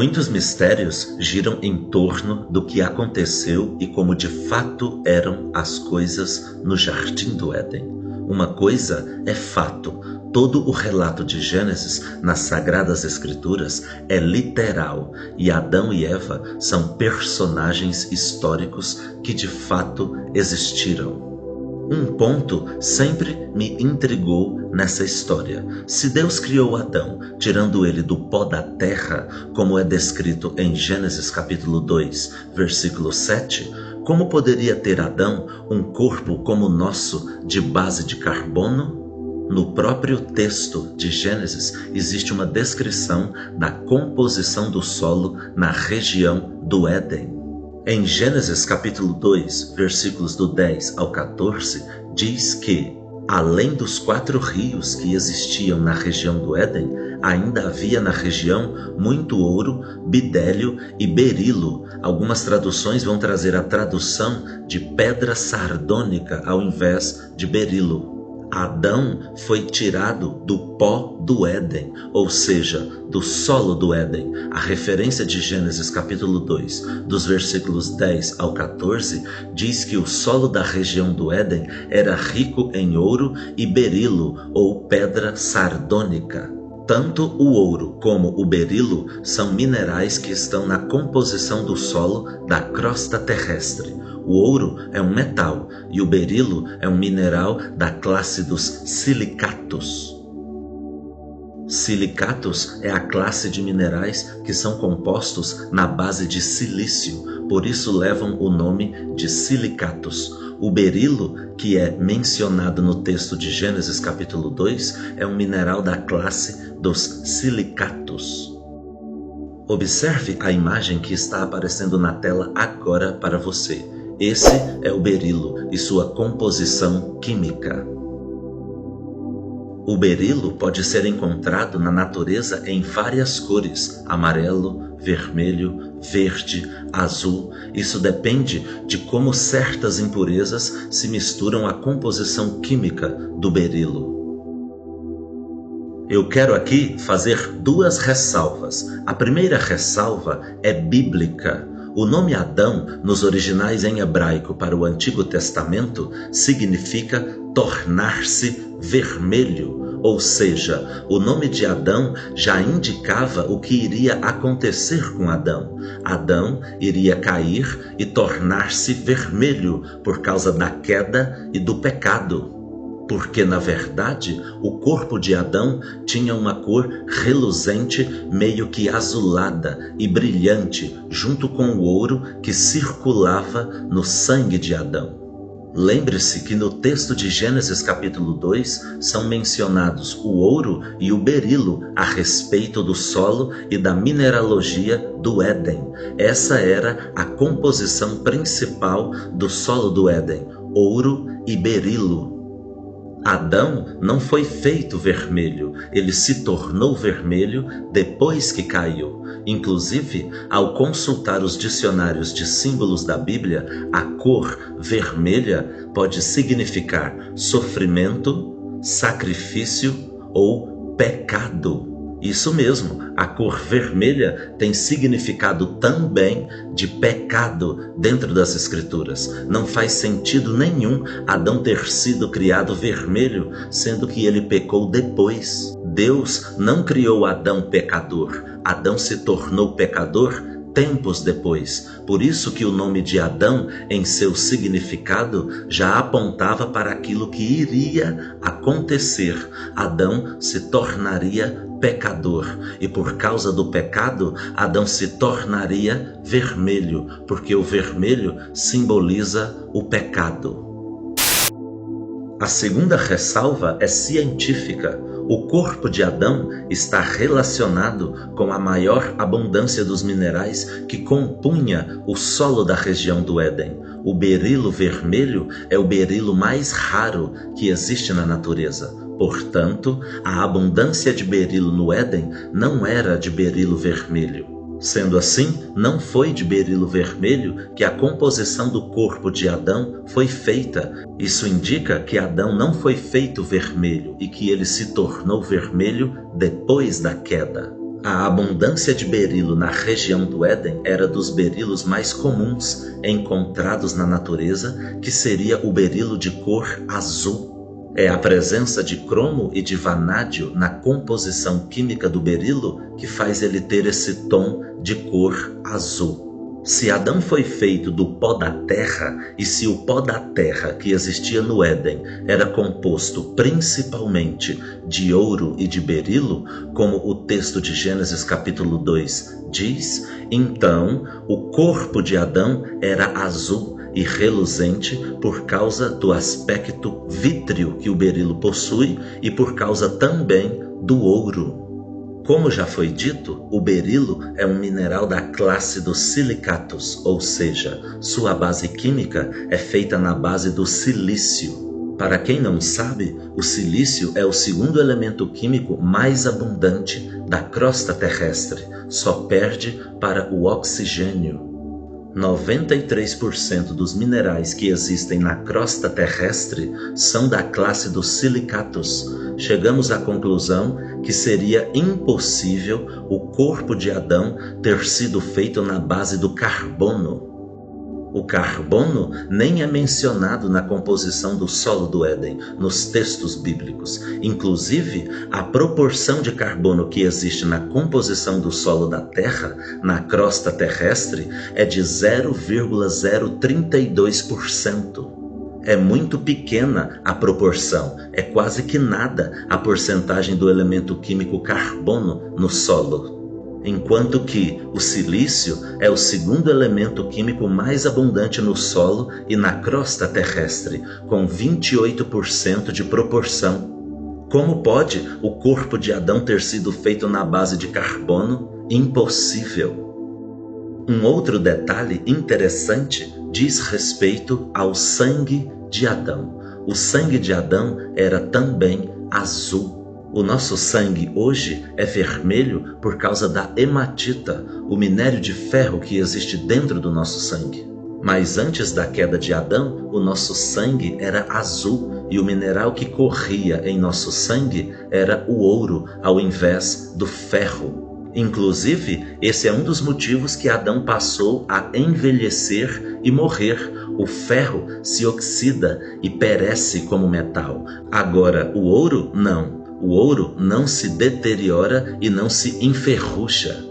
Muitos mistérios giram em torno do que aconteceu e como de fato eram as coisas no Jardim do Éden. Uma coisa é fato: todo o relato de Gênesis nas Sagradas Escrituras é literal e Adão e Eva são personagens históricos que de fato existiram. Um ponto sempre me intrigou nessa história. Se Deus criou Adão, tirando ele do pó da terra, como é descrito em Gênesis capítulo 2, versículo 7, como poderia ter Adão um corpo como o nosso, de base de carbono? No próprio texto de Gênesis existe uma descrição da composição do solo na região do Éden. Em Gênesis capítulo 2, versículos do 10 ao 14, diz que, além dos 4 rios que existiam na região do Éden, ainda havia na região muito ouro, bidélio e berilo. Algumas traduções vão trazer a tradução de pedra sardônica ao invés de berilo. Adão foi tirado do pó do Éden, ou seja, do solo do Éden. A referência de Gênesis capítulo 2, dos versículos 10 ao 14, diz que o solo da região do Éden era rico em ouro e berilo, ou pedra sardônica. Tanto o ouro como o berilo são minerais que estão na composição do solo da crosta terrestre. O ouro é um metal e o berilo é um mineral da classe dos silicatos. Silicatos é a classe de minerais que são compostos na base de silício, por isso levam o nome de silicatos. O berilo, que é mencionado no texto de Gênesis capítulo 2, é um mineral da classe dos silicatos. Observe a imagem que está aparecendo na tela agora para você. Esse é o berilo e sua composição química. O berilo pode ser encontrado na natureza em várias cores: amarelo, vermelho, verde, azul. Isso depende de como certas impurezas se misturam à composição química do berilo. Eu quero aqui fazer 2 ressalvas. A primeira ressalva é bíblica. O nome Adão, nos originais em hebraico para o Antigo Testamento, significa tornar-se vermelho, ou seja, o nome de Adão já indicava o que iria acontecer com Adão. Adão iria cair e tornar-se vermelho por causa da queda e do pecado. Porque, na verdade, o corpo de Adão tinha uma cor reluzente, meio que azulada e brilhante, junto com o ouro que circulava no sangue de Adão. Lembre-se que no texto de Gênesis capítulo 2 são mencionados o ouro e o berilo a respeito do solo e da mineralogia do Éden. Essa era a composição principal do solo do Éden: ouro e berilo. Adão não foi feito vermelho, ele se tornou vermelho depois que caiu. Inclusive, ao consultar os dicionários de símbolos da Bíblia, a cor vermelha pode significar sofrimento, sacrifício ou pecado. Isso mesmo, a cor vermelha tem significado também de pecado dentro das Escrituras. Não faz sentido nenhum Adão ter sido criado vermelho, sendo que ele pecou depois. Deus não criou Adão pecador. Adão se tornou pecador tempos depois. Por isso que o nome de Adão, em seu significado, já apontava para aquilo que iria acontecer. Adão se tornaria pecador, e por causa do pecado, Adão se tornaria vermelho, porque o vermelho simboliza o pecado. A segunda ressalva é científica. O corpo de Adão está relacionado com a maior abundância dos minerais que compunha o solo da região do Éden. O berilo vermelho é o berilo mais raro que existe na natureza. Portanto, a abundância de berilo no Éden não era de berilo vermelho. Sendo assim, não foi de berilo vermelho que a composição do corpo de Adão foi feita. Isso indica que Adão não foi feito vermelho e que ele se tornou vermelho depois da queda. A abundância de berilo na região do Éden era dos berilos mais comuns encontrados na natureza, que seria o berilo de cor azul. É a presença de cromo e de vanádio na composição química do berilo que faz ele ter esse tom de cor azul. Se Adão foi feito do pó da terra, e se o pó da terra que existia no Éden era composto principalmente de ouro e de berilo, como o texto de Gênesis capítulo 2 diz, então o corpo de Adão era azul e reluzente por causa do aspecto vítreo que o berilo possui e por causa também do ouro. Como já foi dito, o berilo é um mineral da classe dos silicatos, ou seja, sua base química é feita na base do silício. Para quem não sabe, o silício é o segundo elemento químico mais abundante da crosta terrestre, só perde para o oxigênio. 93% dos minerais que existem na crosta terrestre são da classe dos silicatos. Chegamos à conclusão que seria impossível o corpo de Adão ter sido feito na base do carbono. O carbono nem é mencionado na composição do solo do Éden, nos textos bíblicos. Inclusive, a proporção de carbono que existe na composição do solo da Terra, na crosta terrestre, é de 0,032%. É muito pequena a proporção, é quase que nada a porcentagem do elemento químico carbono no solo. Enquanto que o silício é o segundo elemento químico mais abundante no solo e na crosta terrestre, com 28% de proporção. Como pode o corpo de Adão ter sido feito na base de carbono? Impossível. Um outro detalhe interessante diz respeito ao sangue de Adão. O sangue de Adão era também azul. O nosso sangue hoje é vermelho por causa da hematita, o minério de ferro que existe dentro do nosso sangue. Mas antes da queda de Adão, o nosso sangue era azul e o mineral que corria em nosso sangue era o ouro ao invés do ferro. Inclusive, esse é um dos motivos que Adão passou a envelhecer e morrer. O ferro se oxida e perece como metal. Agora, o ouro não. O ouro não se deteriora e não se enferruja.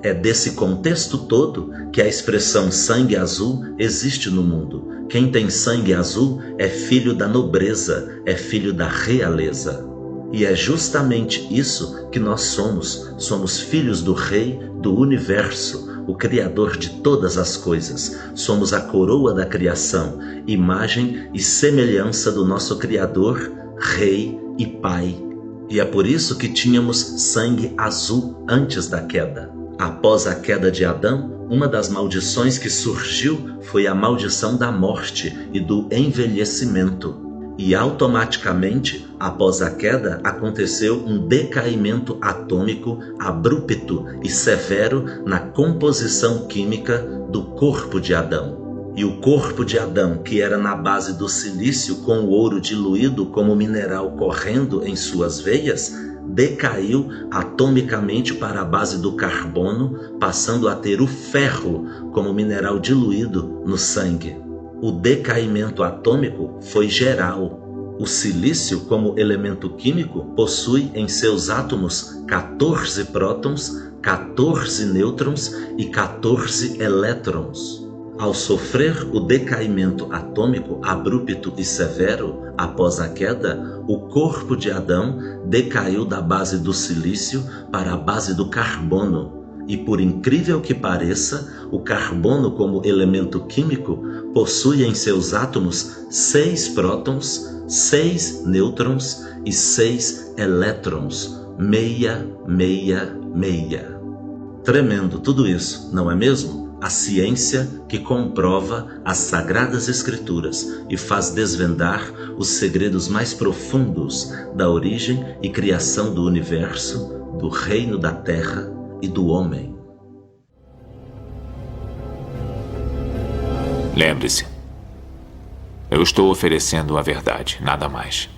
É desse contexto todo que a expressão sangue azul existe no mundo. Quem tem sangue azul é filho da nobreza, é filho da realeza. E é justamente isso que nós somos. Somos filhos do Rei do Universo, o Criador de todas as coisas. Somos a coroa da criação, imagem e semelhança do nosso Criador, Rei e Pai. E é por isso que tínhamos sangue azul antes da queda. Após a queda de Adão, uma das maldições que surgiu foi a maldição da morte e do envelhecimento. E automaticamente, após a queda, aconteceu um decaimento atômico abrupto e severo na composição química do corpo de Adão. E o corpo de Adão, que era na base do silício com o ouro diluído como mineral correndo em suas veias, decaiu atomicamente para a base do carbono, passando a ter o ferro como mineral diluído no sangue. O decaimento atômico foi geral. O silício, como elemento químico, possui em seus átomos 14 prótons, 14 nêutrons e 14 elétrons. Ao sofrer o decaimento atômico abrupto e severo após a queda, o corpo de Adão decaiu da base do silício para a base do carbono. E por incrível que pareça, o carbono como elemento químico possui em seus átomos 6 prótons, 6 nêutrons e 6 elétrons. Meia. Tremendo tudo isso, não é mesmo? A ciência que comprova as Sagradas Escrituras e faz desvendar os segredos mais profundos da origem e criação do universo, do reino da terra e do homem. Lembre-se, eu estou oferecendo a verdade, nada mais.